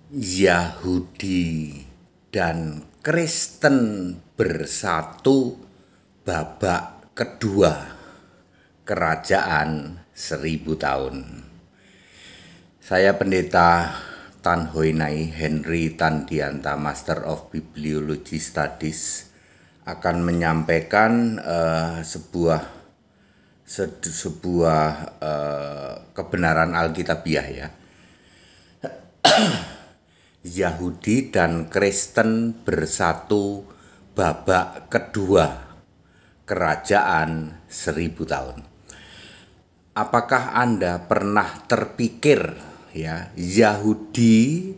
Yahudi dan Kristen bersatu babak kedua kerajaan 1000 tahun. Saya Pendeta Tan Hoi Nai Henry Tandianta, Master of Bibliology Studies, akan menyampaikan sebuah kebenaran Alkitabiah ya. Yahudi dan Kristen bersatu babak kedua kerajaan 1000 tahun. Apakah Anda pernah terpikir ya, Yahudi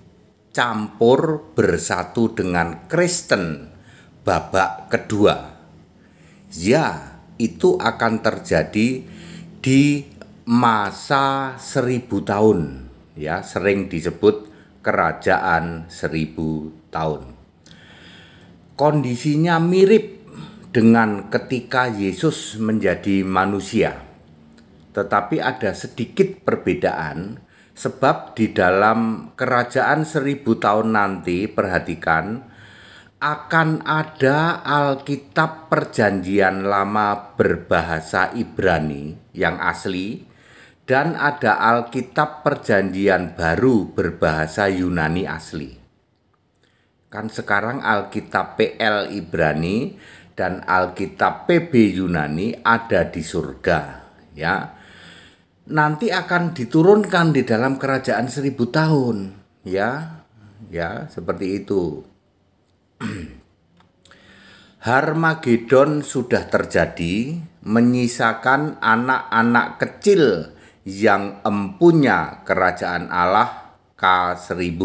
campur bersatu dengan Kristen babak kedua? Ya, itu akan terjadi di masa 1000 tahun ya, sering disebut kerajaan 1000 tahun. Kondisinya mirip dengan ketika Yesus menjadi manusia, tetapi ada sedikit perbedaan, sebab di dalam kerajaan 1000 tahun nanti, perhatikan, akan ada Alkitab Perjanjian Lama berbahasa Ibrani yang asli, dan ada Alkitab Perjanjian Baru berbahasa Yunani asli. Kan sekarang Alkitab PL Ibrani dan Alkitab PB Yunani ada di surga ya. Nanti akan diturunkan di dalam kerajaan 1000 tahun ya. Ya, seperti itu. Harmagedon sudah terjadi, menyisakan anak-anak kecil yang empunya kerajaan Allah K1000.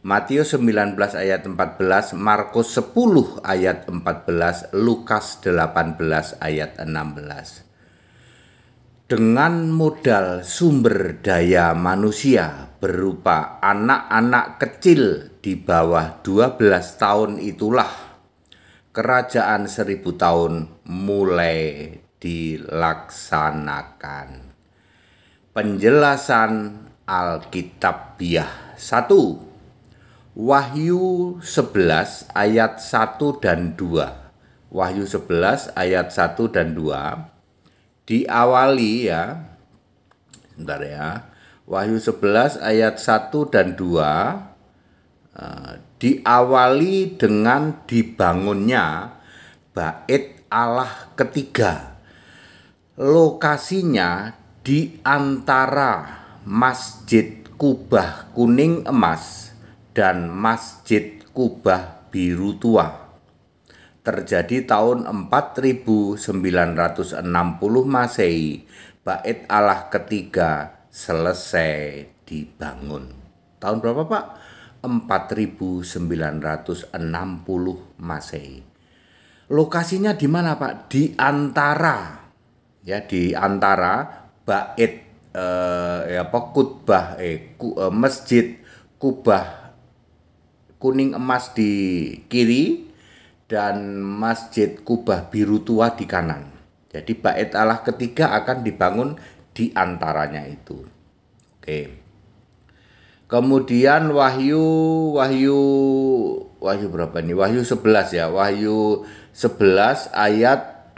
Matius 19 ayat 14, Markus 10 ayat 14, Lukas 18 ayat 16. Dengan modal sumber daya manusia berupa anak-anak kecil di bawah 12 tahun itulah kerajaan 1000 tahun mulai dilaksanakan. Penjelasan Alkitabiah 1. Wahyu 11 ayat 1 dan 2. Wahyu 11 ayat 1 dan 2 diawali ya. Sebentar ya. Wahyu 11 ayat 1 dan 2 diawali dengan dibangunnya bait Allah ketiga. Lokasinya di antara Masjid Kubah Kuning Emas dan Masjid Kubah Biru Tua. Terjadi tahun 4960 Masehi, bait Allah ketiga selesai dibangun. Tahun berapa Pak? 4960 Masehi. Lokasinya di mana Pak? Di antara ya, di antara bait Masjid Kubah Kuning Emas di kiri dan Masjid Kubah Biru Tua di kanan. Jadi bait Allah ketiga akan dibangun di antaranya itu. Oke. Kemudian Wahyu berapa ini? Wahyu 11 ya. Wahyu 11 ayat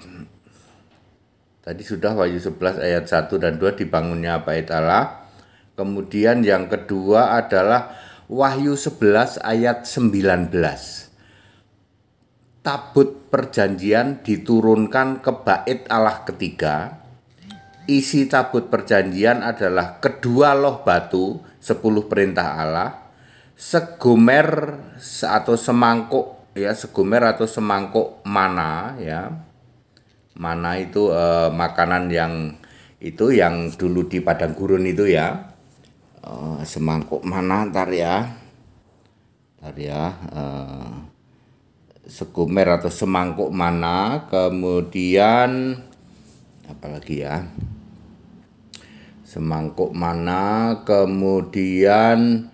tadi sudah Wahyu 11 ayat 1 dan 2 dibangunnya bait Allah. Kemudian yang kedua adalah Wahyu 11 ayat 19. Tabut perjanjian diturunkan ke bait Allah ketiga. Isi tabut perjanjian adalah kedua loh batu, 10 perintah Allah, segomer atau semangkuk ya, segomer atau semangkuk mana ya. Mana itu makanan yang dulu di padang gurun itu ya. Semangkuk mana ntar ya. Segomer atau semangkuk mana, kemudian apalagi ya, semangkuk mana, kemudian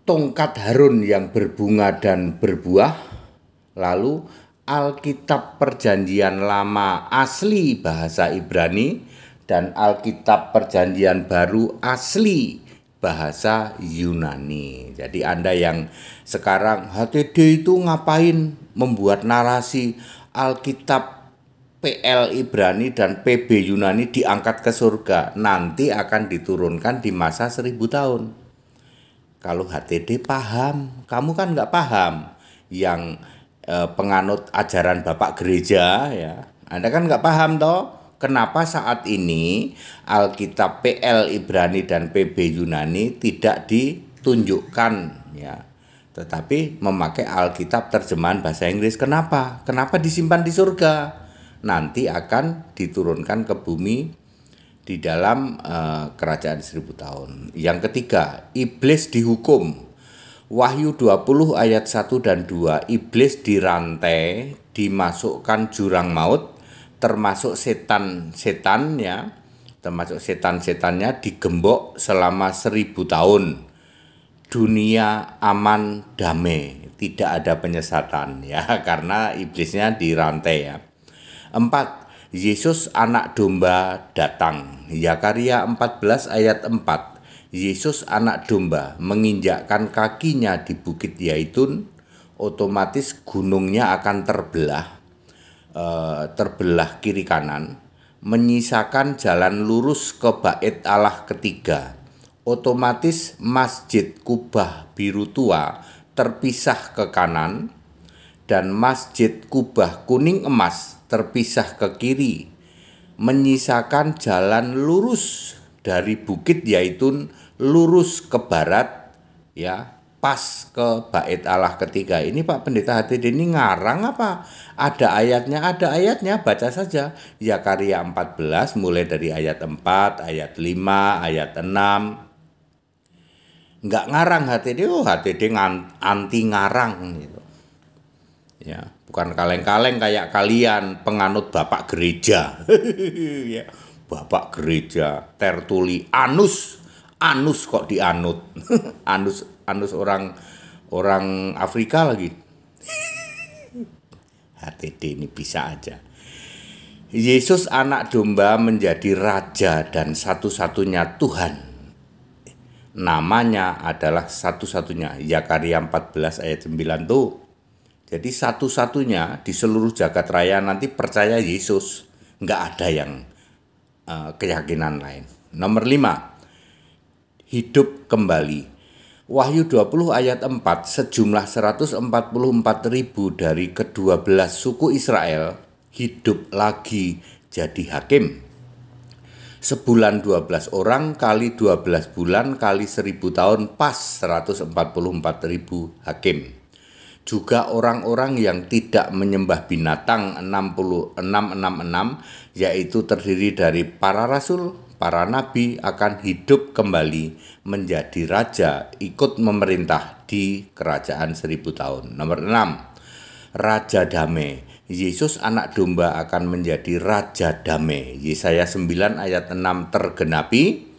tongkat Harun yang berbunga dan berbuah, lalu Alkitab Perjanjian Lama asli bahasa Ibrani dan Alkitab Perjanjian Baru asli bahasa Yunani. Jadi Anda yang sekarang HTD itu ngapain membuat narasi Alkitab PL Ibrani dan PB Yunani diangkat ke surga, nanti akan diturunkan di masa 1000 tahun. Kalau HTD paham, kamu kan nggak paham. Yang penganut ajaran Bapak Gereja, ya, Anda kan nggak paham toh. Kenapa saat ini Alkitab PL Ibrani dan PB Yunani tidak ditunjukkan, ya, tetapi memakai Alkitab terjemahan bahasa Inggris? Kenapa? Kenapa disimpan di surga? Nanti akan diturunkan ke bumi di dalam kerajaan 1000 tahun. Yang ketiga, iblis dihukum. Wahyu 20 ayat 1 dan 2, iblis dirantai, dimasukkan jurang maut, termasuk setan-setan, ya, termasuk setan-setannya digembok selama 1000 tahun. Dunia aman damai, tidak ada penyesatan, ya, karena iblisnya dirantai, ya. 4. Yesus anak domba datang. Zakaria 14 ayat 4. Yesus anak domba menginjakkan kakinya di bukit Zaitun, otomatis gunungnya akan terbelah kiri kanan, menyisakan jalan lurus ke bait Allah ketiga. Otomatis Masjid Kubah Biru Tua terpisah ke kanan dan Masjid Kubah Kuning Emas terpisah ke kiri, menyisakan jalan lurus dari Bukit Zaitun lurus ke barat, ya, pas ke bait Allah ketiga. Ini Pak Pendeta HTD ini ngarang apa? Ada ayatnya, baca saja. Zakaria 14 mulai dari ayat 4, ayat 5, ayat 6. Nggak ngarang HTD, HTD anti ngarang gitu. Ya, bukan kaleng-kaleng kayak kalian penganut Bapak Gereja. Ya, Bapak Gereja, Tertulianus kok dianut. Anus orang Afrika lagi. HTD ini bisa aja. Yesus anak domba menjadi raja dan satu-satunya Tuhan. Namanya adalah satu-satunya. Zakaria 14 ayat 9 tuh. Jadi satu-satunya di seluruh jagat raya nanti percaya Yesus. Nggak ada yang keyakinan lain. Nomor 5. Hidup kembali. Wahyu 20 ayat 4, sejumlah 144.000 dari ke-12 suku Israel hidup lagi jadi hakim. Sebulan 12 orang kali 12 bulan kali 1000 tahun pas 144.000 hakim. Juga orang-orang yang tidak menyembah binatang 666, yaitu terdiri dari para rasul, para nabi, akan hidup kembali menjadi raja, ikut memerintah di kerajaan 1000 tahun. Nomor 6. Raja damai. Yesus anak domba akan menjadi raja damai. Yesaya 9 ayat 6 tergenapi.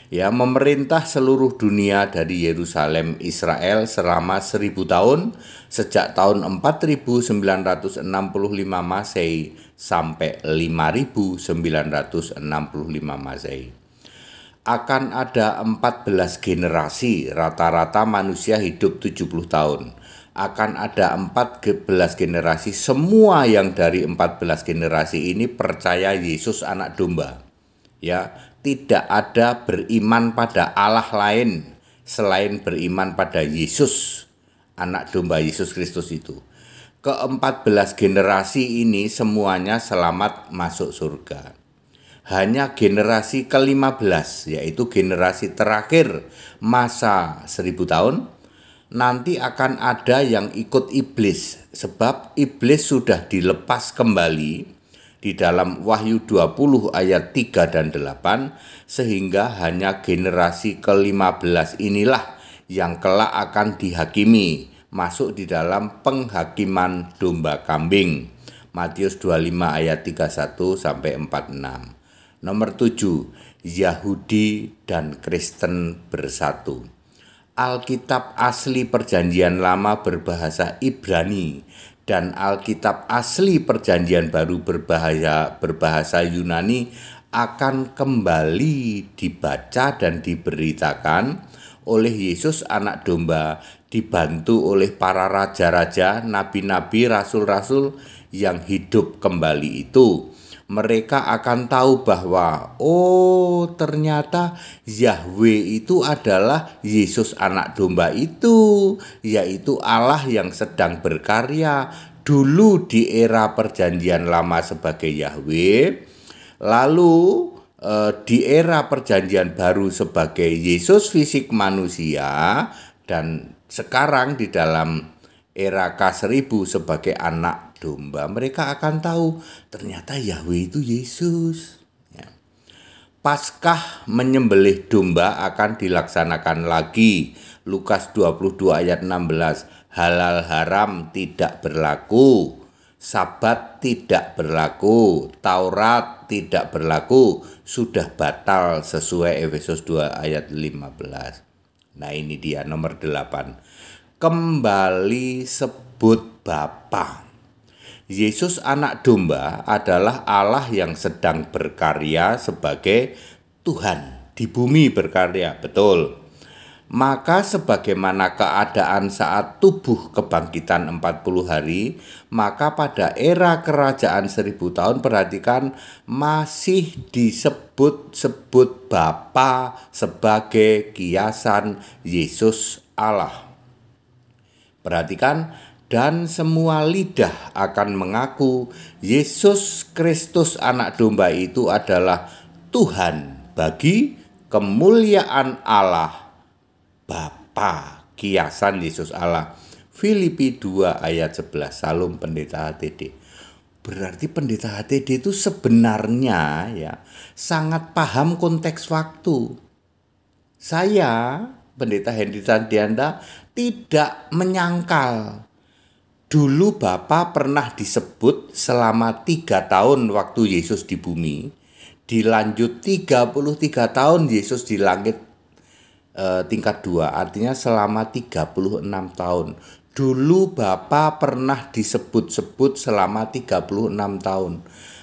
Ya, memerintah seluruh dunia dari Yerusalem, Israel selama 1000 tahun, sejak tahun 4965 Masehi sampai 5965 Masehi. Akan ada 14 generasi, rata-rata manusia hidup 70 tahun. Akan ada 14 generasi, semua yang dari 14 generasi ini percaya Yesus anak domba. Ya, tidak ada beriman pada Allah lain selain beriman pada Yesus, anak domba Yesus Kristus itu. Ke-14 generasi ini semuanya selamat masuk surga. Hanya generasi ke-15, yaitu generasi terakhir masa 1000 tahun, nanti akan ada yang ikut iblis, sebab iblis sudah dilepas kembali di dalam Wahyu 20 ayat 3 dan 8, sehingga hanya generasi ke-15 inilah yang kelak akan dihakimi, masuk di dalam penghakiman domba kambing. Matius 25 ayat 31 sampai 46. Nomor 7, Yahudi dan Kristen bersatu. Alkitab asli Perjanjian Lama berbahasa Ibrani dan Alkitab asli Perjanjian Baru berbahasa Yunani akan kembali dibaca dan diberitakan oleh Yesus anak domba, dibantu oleh para raja-raja, nabi-nabi, rasul-rasul yang hidup kembali itu. Mereka akan tahu bahwa ternyata Yahweh itu adalah Yesus anak domba itu, yaitu Allah yang sedang berkarya dulu di era perjanjian lama sebagai Yahweh, lalu di era perjanjian baru sebagai Yesus fisik manusia, dan sekarang di dalam era K1000 sebagai anak domba. Mereka akan tahu ternyata Yahweh itu Yesus. Paskah menyembelih domba akan dilaksanakan lagi. Lukas 22 ayat 16. Halal haram tidak berlaku. Sabat tidak berlaku. Taurat tidak berlaku. Sudah batal sesuai Efesus 2 ayat 15. Nah, ini dia nomor 8. Kembali sebut Bapa. Yesus anak domba adalah Allah yang sedang berkarya sebagai Tuhan di bumi berkarya, betul. Maka sebagaimana keadaan saat tubuh kebangkitan 40 hari, maka pada era kerajaan 1000 tahun, perhatikan, masih disebut-sebut Bapa sebagai kiasan Yesus Allah. Perhatikan, dan semua lidah akan mengaku Yesus Kristus anak domba itu adalah Tuhan bagi kemuliaan Allah Bapa, kiasan Yesus Allah. Filipi 2 ayat 11. Salam Pendeta HTD. Berarti Pendeta HTD itu sebenarnya sangat paham konteks waktu. Saya, Pendeta Hendy Sandianda, tidak menyangkal dulu Bapa pernah disebut selama 3 tahun waktu Yesus di bumi, dilanjut 33 tahun Yesus di langit tingkat 2, artinya selama 36 tahun. Dulu Bapa pernah disebut-sebut selama 36 tahun.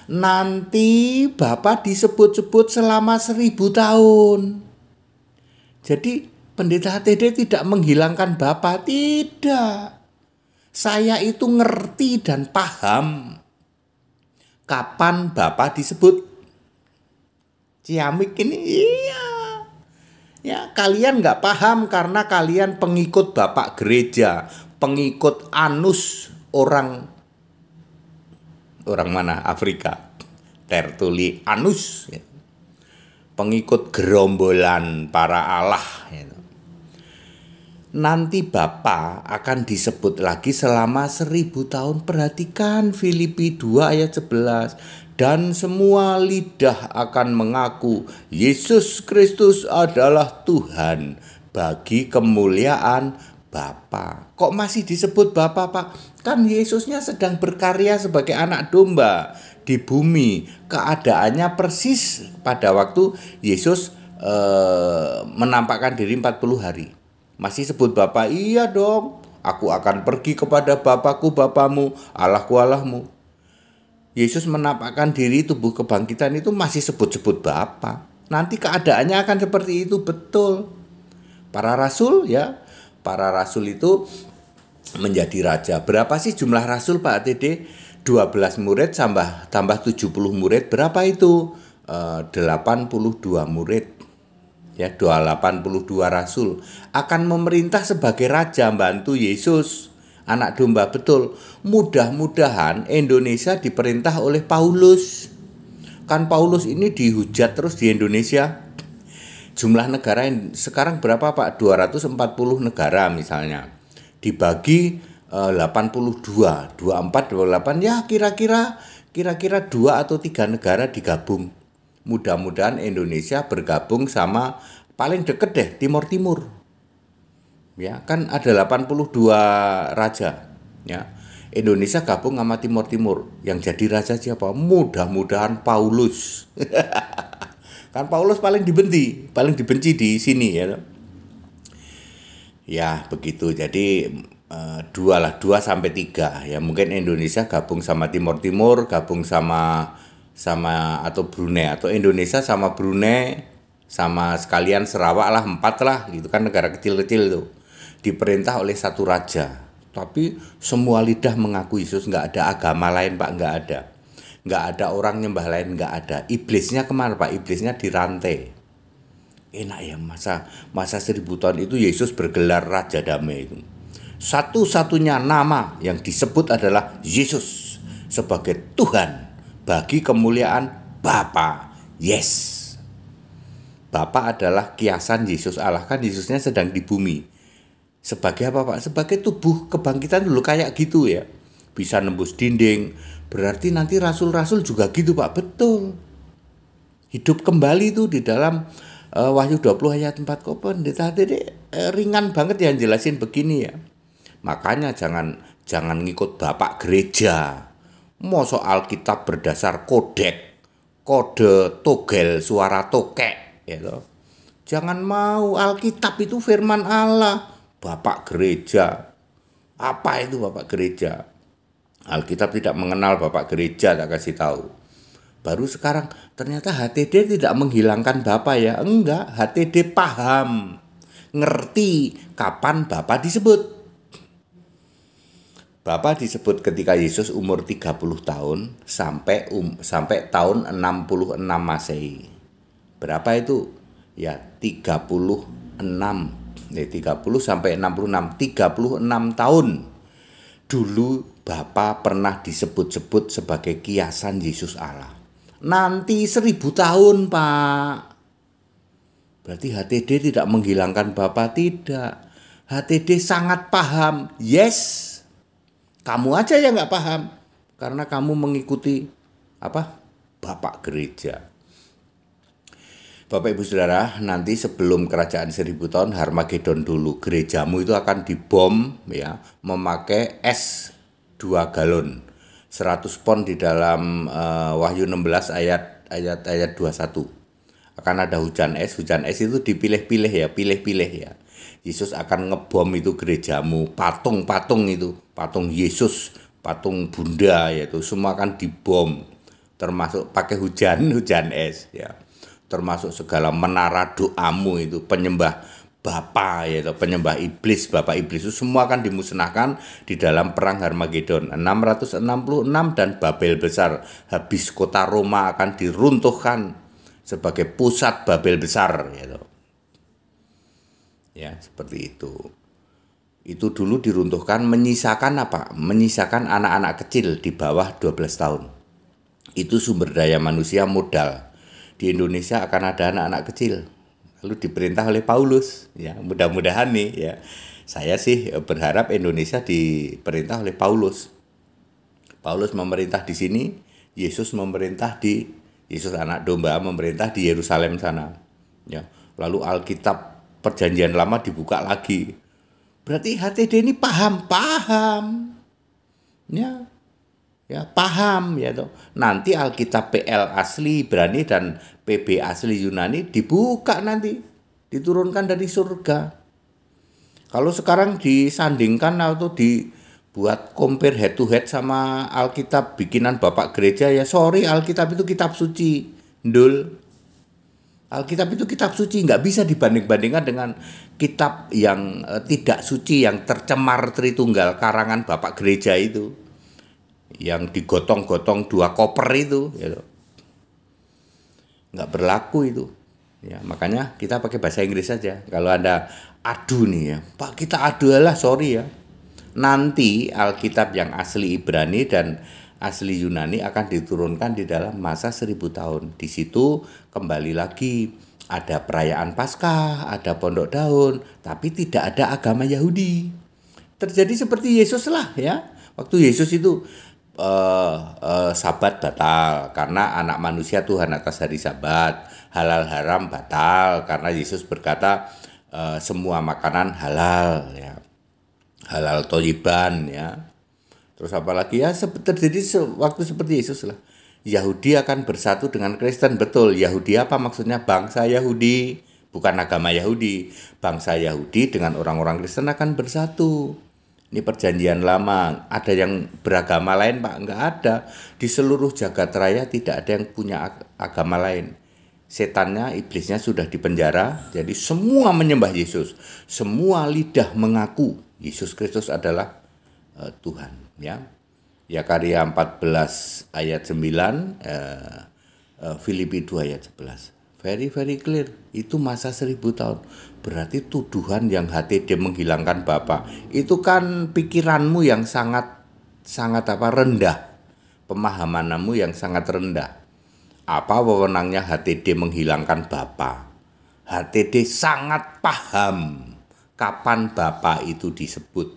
Nanti Bapa disebut-sebut selama 1000 tahun. Jadi Pendeta HTD tidak menghilangkan Bapa, tidak. Saya itu ngerti dan paham kapan Bapa disebut. Ciamik ini, iya. Ya, kalian nggak paham karena kalian pengikut Bapak gereja, pengikut Anus orang mana? Afrika. Tertullianus. Pengikut gerombolan para Allah. Nanti Bapa akan disebut lagi selama 1000 tahun. Perhatikan Filipi 2 ayat 11. Dan semua lidah akan mengaku Yesus Kristus adalah Tuhan bagi kemuliaan Bapa. Kok masih disebut Bapa, Pak? Kan Yesusnya sedang berkarya sebagai anak domba di bumi. Keadaannya persis pada waktu Yesus menampakkan diri 40 hari. Masih sebut Bapa? Iya dong. Aku akan pergi kepada Bapakku, Bapamu, Allahku, Allahmu. Yesus menampakkan diri tubuh kebangkitan itu masih sebut-sebut Bapa. Nanti keadaannya akan seperti itu, betul. Para rasul para rasul itu menjadi raja. Berapa sih jumlah rasul, Pak ATD? 12 murid tambah 70 murid. Berapa itu? 82 murid. 82 rasul akan memerintah sebagai raja bantu Yesus anak domba, betul. Mudah-mudahan Indonesia diperintah oleh Paulus. Kan Paulus ini dihujat terus di Indonesia. Jumlah negara sekarang berapa, Pak? 240 negara misalnya. Dibagi 82, 24, 28, ya kira-kira 2 atau 3 negara digabung. Mudah-mudahan Indonesia bergabung sama paling deket deh Timur. Ya, kan ada 82 raja. Ya. Indonesia gabung sama Timur. Yang jadi raja siapa? Mudah-mudahan Paulus. Kan Paulus paling dibenci di sini ya. Ya, begitu. Jadi 2 sampai 3. Ya, mungkin Indonesia gabung sama Timur, gabung sama sama atau Brunei, atau Indonesia sama Brunei sama sekalian Sarawak lah, 4 lah gitu kan, negara kecil-kecil itu diperintah oleh satu raja. Tapi semua lidah mengaku Yesus, nggak ada agama lain Pak, nggak ada orang nyembah lain, nggak ada. Iblisnya kemana Pak? Iblisnya dirantai. Enak ya, masa 1000 tahun itu Yesus bergelar Raja Damai itu. Satu-satunya nama yang disebut adalah Yesus sebagai Tuhan bagi kemuliaan Bapa. Yes. Bapa adalah kiasan Yesus Allah, kan Yesusnya sedang di bumi. Sebagai apa Pak? Sebagai tubuh kebangkitan dulu kayak gitu ya. Bisa nembus dinding. Berarti nanti rasul-rasul juga gitu Pak. Betul. Hidup kembali itu di dalam Wahyu 20 ayat 4 kok pendeta ringan banget ya jelasin begini ya. Makanya jangan ngikut bapak gereja. Mosok Alkitab berdasar kode togel suara tokek gitu. Jangan mau, Alkitab itu firman Allah. Bapak gereja. Apa itu bapak gereja? Alkitab tidak mengenal bapak gereja, tak kasih tahu. Baru sekarang ternyata HTD tidak menghilangkan Bapa ya. Enggak, HTD paham. Ngerti kapan Bapa disebut. Bapa disebut ketika Yesus umur 30 tahun sampai tahun 66 Masehi. Berapa itu? Ya 36. 30 sampai 66, 36 tahun. Dulu Bapa pernah disebut-sebut sebagai kiasan Yesus Allah. Nanti 1000 tahun Pak. Berarti HTD tidak menghilangkan Bapa, tidak. HTD sangat paham. Yes. Kamu aja yang nggak paham. Karena kamu mengikuti Bapak gereja. Bapak Ibu Saudara, nanti sebelum kerajaan 1000 tahun Harmagedon dulu, gerejamu itu akan dibom ya, memakai es 2 galon. 100 pon di dalam Wahyu 16 ayat 21. Akan ada hujan es itu dipilih-pilih ya, pilih-pilih ya. Yesus akan ngebom itu gerejamu, patung-patung itu, patung Yesus, patung Bunda yaitu semua akan dibom, termasuk pakai hujan es ya. Termasuk segala menara doamu itu, penyembah Bapa yaitu penyembah iblis, Bapak iblis itu semua akan dimusnahkan di dalam perang Harmagedon 666 dan Babel besar. Habis kota Roma akan diruntuhkan sebagai pusat Babel besar gitu. Ya, seperti itu. Itu dulu diruntuhkan, menyisakan apa? Menyisakan anak-anak kecil di bawah 12 tahun. Itu sumber daya manusia modal. Di Indonesia akan ada anak-anak kecil. Lalu diperintah oleh Paulus, ya mudah-mudahan nih ya. Saya sih berharap Indonesia diperintah oleh Paulus. Paulus memerintah di sini, Yesus anak domba memerintah di Yerusalem sana. Ya, lalu Alkitab Perjanjian Lama dibuka lagi. Berarti HTD ini paham. Ya paham ya toh. Nanti Alkitab PL asli Ibrani dan PB asli Yunani dibuka nanti, diturunkan dari surga. Kalau sekarang disandingkan atau dibuat compare head to head sama Alkitab bikinan Bapak gereja, ya sorry, Alkitab itu kitab suci, ndul. Alkitab itu kitab suci, nggak bisa dibanding-bandingkan dengan kitab yang tidak suci, yang tercemar Tritunggal karangan Bapak gereja itu, yang digotong-gotong 2 koper itu, gitu. Nggak berlaku itu. Ya, makanya kita pakai bahasa Inggris saja. Kalau Anda adu nih ya, Pak kita adu lah, sorry ya. Nanti Alkitab yang asli Ibrani dan asli Yunani akan diturunkan di dalam masa 1000 tahun. Di situ kembali lagi ada perayaan Paskah, ada pondok daun, tapi tidak ada agama Yahudi. Terjadi seperti Yesus lah ya. Waktu Yesus itu Sabat batal karena anak manusia Tuhan atas hari Sabat, halal haram batal karena Yesus berkata semua makanan halal ya, halal thayyiban ya. Terus apalagi ya, terjadi waktu seperti Yesus lah. Yahudi akan bersatu dengan Kristen, betul. Yahudi apa maksudnya? Bangsa Yahudi, bukan agama Yahudi. Bangsa Yahudi dengan orang-orang Kristen akan bersatu. Ini perjanjian lama. Ada yang beragama lain, Pak? Enggak ada. Di seluruh jagat raya tidak ada yang punya agama lain. Setannya, iblisnya sudah dipenjara, jadi semua menyembah Yesus. Semua lidah mengaku Yesus Kristus adalah Tuhan. Ya, Yakaria 14 ayat 9, Filipi 2 ayat 11. Very very clear. Itu masa 1000 tahun. Berarti tuduhan yang HTD menghilangkan Bapa itu kan pikiranmu yang sangat rendah. Pemahamanmu yang sangat rendah. Apa wewenangnya HTD menghilangkan Bapa? HTD sangat paham kapan Bapa itu disebut.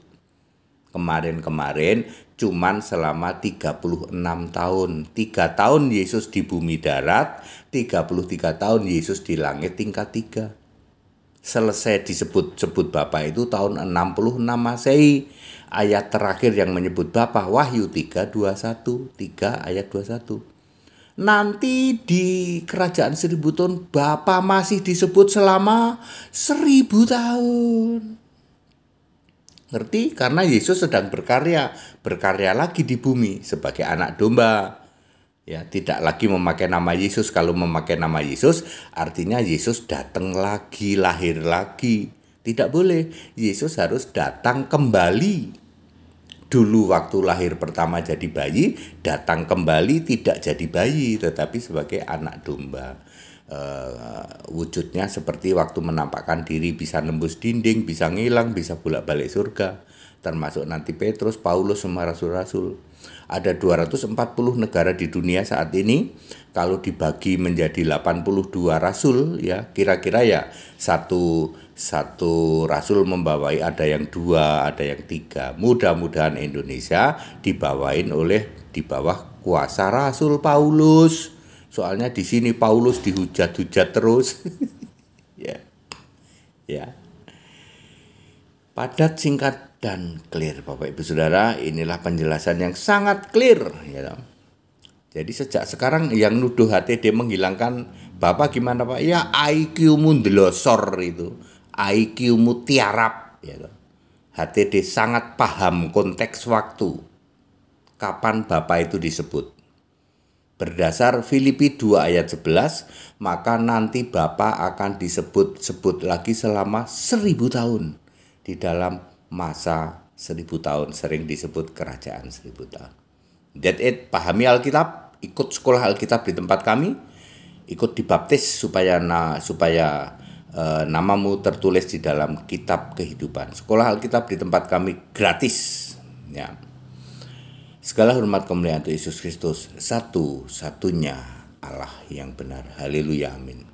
Kemarin-kemarin cuman selama 36 tahun. 3 tahun Yesus di bumi darat, 33 tahun Yesus di langit tingkat 3. Selesai disebut-sebut Bapa itu tahun 66 Masehi. Ayat terakhir yang menyebut Bapa, Wahyu 3:21, 3 ayat 21. Nanti di kerajaan 1000 tahun Bapa masih disebut selama 1000 tahun. Ngerti? Karena Yesus sedang berkarya lagi di bumi sebagai anak domba. Ya, tidak lagi memakai nama Yesus. Kalau memakai nama Yesus, artinya Yesus datang lagi, lahir lagi. Tidak boleh. Yesus harus datang kembali. Dulu waktu lahir pertama jadi bayi, datang kembali tidak jadi bayi, tetapi sebagai anak domba. Wujudnya seperti waktu menampakkan diri, bisa nembus dinding, bisa ngilang, bisa bolak-balik surga, termasuk nanti Petrus, Paulus, semua rasul-rasul. Ada 240 negara di dunia saat ini. Kalau dibagi menjadi 82 rasul, ya kira-kira ya satu rasul membawai, ada yang 2, ada yang 3. Mudah-mudahan Indonesia di bawah kuasa Rasul Paulus. Soalnya di sini Paulus dihujat-hujat terus. Ya. Ya. Padat, singkat, dan clear, Bapak Ibu Saudara. Inilah penjelasan yang sangat clear, ya. Jadi sejak sekarang yang nuduh HTD menghilangkan Bapak gimana, Pak? Ya IQ-mu ndelosor itu. IQ-mu tiarap, ya. HTD sangat paham konteks waktu. Kapan Bapak itu disebut. Berdasar Filipi 2 ayat 11, maka nanti Bapa akan disebut-sebut lagi selama 1000 tahun. Di dalam masa 1000 tahun, sering disebut kerajaan 1000 tahun. That's it, pahami Alkitab, ikut sekolah Alkitab di tempat kami, ikut dibaptis supaya namamu tertulis di dalam kitab kehidupan. Sekolah Alkitab di tempat kami gratis. Ya. Segala hormat kemuliaan untuk Yesus Kristus, satu-satunya Allah yang benar. Haleluya, amin.